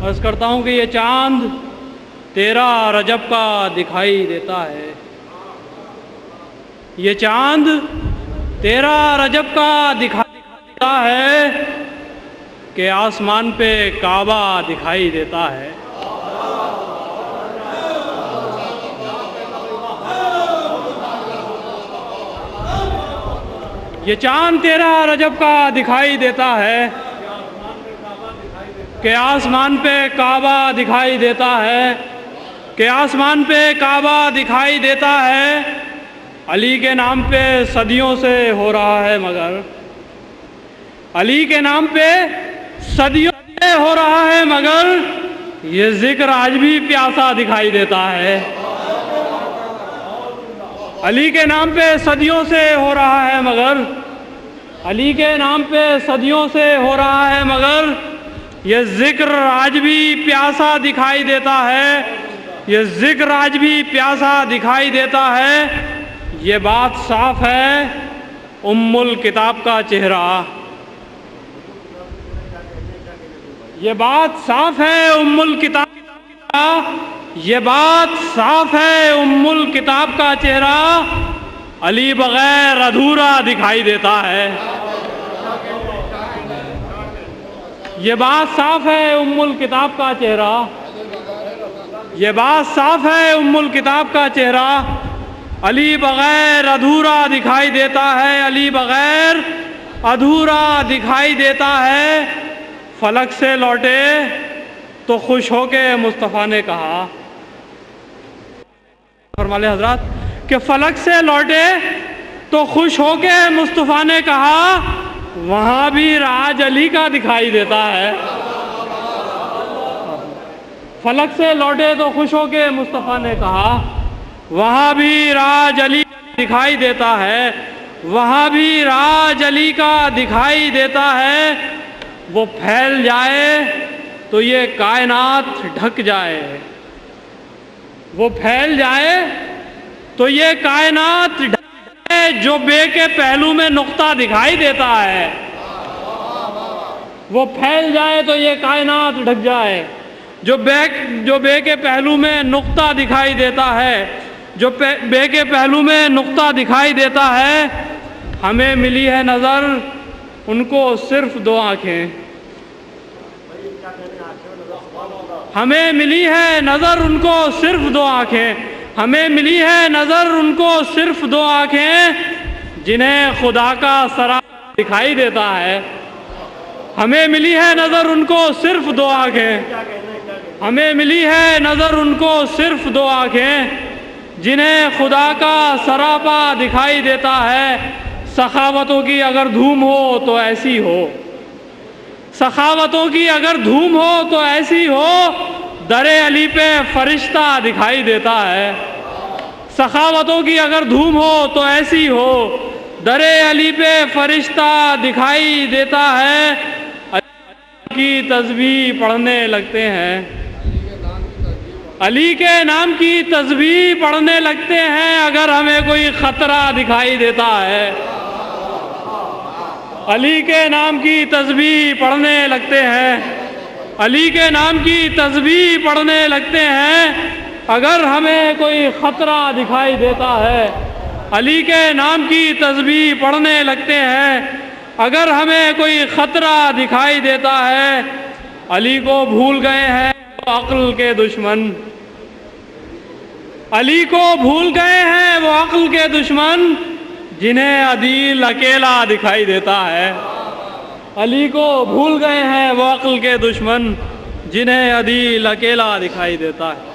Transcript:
عرض کرتا ہوں کہ یہ چاند 13 رجب کا دکھائی دیتا ہے، یہ چاند 13 رجب کا دکھائی دیتا ہے کہ آسمان پہ کعبہ دکھائی دیتا ہے۔ یہ چاند 13 رجب کا دکھائی دیتا ہے کہ آسمان پہ کعبہ دکھائی دیتا ہے، کہ آسمان پہ کعبہ دکھائی دیتا ہے۔ علی کے نام پہ صدیوں سے ہو رہا ہے مگر، علی کے نام پہ صدیوں سے ہو رہا ہے مگر یہ ذکر آج بھی پیاسا دکھائی دیتا ہے۔ علی کے نام پہ صدیوں سے ہو رہا ہے مگر، علی کے نام پہ صدیوں سے ہو رہا ہے مگر یہ ذکر آج بھی پیاسا دکھائی دیتا ہے، یہ ذکر آج بھی پیاسا دکھائی دیتا ہے۔ یہ بات صاف ہے ام الکتاب کا چہرہ، یہ بات صاف ہے ام الکتاب کا، یہ بات صاف ہے ام الکتاب کا چہرہ، علی بغیر ادھورا دکھائی دیتا ہے۔ یہ بات صاف ہے ام الکتاب کا چہرہ، یہ بات صاف ہے ام الکتاب کا چہرہ، علی بغیر ادھورا دکھائی دیتا ہے، علی بغیر ادھورا دکھائی دیتا ہے۔ فلک سے لوٹے تو خوش ہو کے مصطفیٰ نے کہا، فرمالے حضرات کہ فلک سے لوٹے تو خوش ہو کے مصطفیٰ نے کہا وہاں بھی راج علی کا دکھائی دیتا ہے۔ فلک سے لوٹے تو خوش ہو کے مصطفیٰ نے کہا وہاں بھی راج علی کا دکھائی دیتا ہے، وہاں بھی راج علی کا دکھائی دیتا ہے۔ وہ پھیل جائے تو یہ کائنات ڈھک جائے، وہ پھیل جائے تو یہ کائنات ڈھک جائے، جو بے کے پہلو میں نقطہ دکھائی دیتا ہے۔ وہ پھیل جائے تو یہ کائنات ڈھک جائے، جو بے کے پہلو میں نقطہ دکھائی دیتا ہے، جو بے کے پہلو میں نقطہ دکھائی دیتا ہے۔ ہمیں ملی ہے نظر ان کو صرف 2 آنکھیں، ہمیں ملی ہے نظر ان کو صرف 2 آنکھیں، ہمیں ملی ہے نظر ان کو صرف 2 آنکھیں جنہیں خدا کا سراپا دکھائی دیتا ہے۔ ہمیں ملی ہے نظر ان کو صرف 2 آنکھیں، ہمیں ملی ہے نظر ان کو صرف 2 آنکھیں جنہیں خدا کا سراپا دکھائی دیتا ہے۔ سخاوتوں کی اگر دھوم ہو تو ایسی ہو، سخاوتوں کی اگر دھوم ہو تو ایسی ہو، در علی پہ فرشتہ دکھائی دیتا ہے۔ سخاوتوں کی اگر دھوم ہو تو ایسی ہو، در علی پہ فرشتہ دکھائی دیتا ہے۔ علی کی تسبیح پڑھنے لگتے ہیں، علی کے نام کی تسبیح پڑھنے لگتے ہیں اگر ہمیں کوئی خطرہ دکھائی دیتا ہے۔ علی کے نام کی تسبیح پڑھنے لگتے ہیں، علی کے نام کی تسبیح پڑھنے لگتے ہیں اگر ہمیں کوئی خطرہ دکھائی دیتا ہے۔ علی کے نام کی تسبیح پڑھنے لگتے ہیں اگر ہمیں کوئی خطرہ دکھائی دیتا ہے۔ علی کو بھول گئے ہیں وہ عقل کے دشمن، علی کو بھول گئے ہیں وہ عقل کے دشمن جنہیں عدیل اکیلا دکھائی دیتا ہے۔ علی کو بھول گئے ہیں وہ عقل کے دشمن جنہیں عدیل اکیلا دکھائی دیتا ہے۔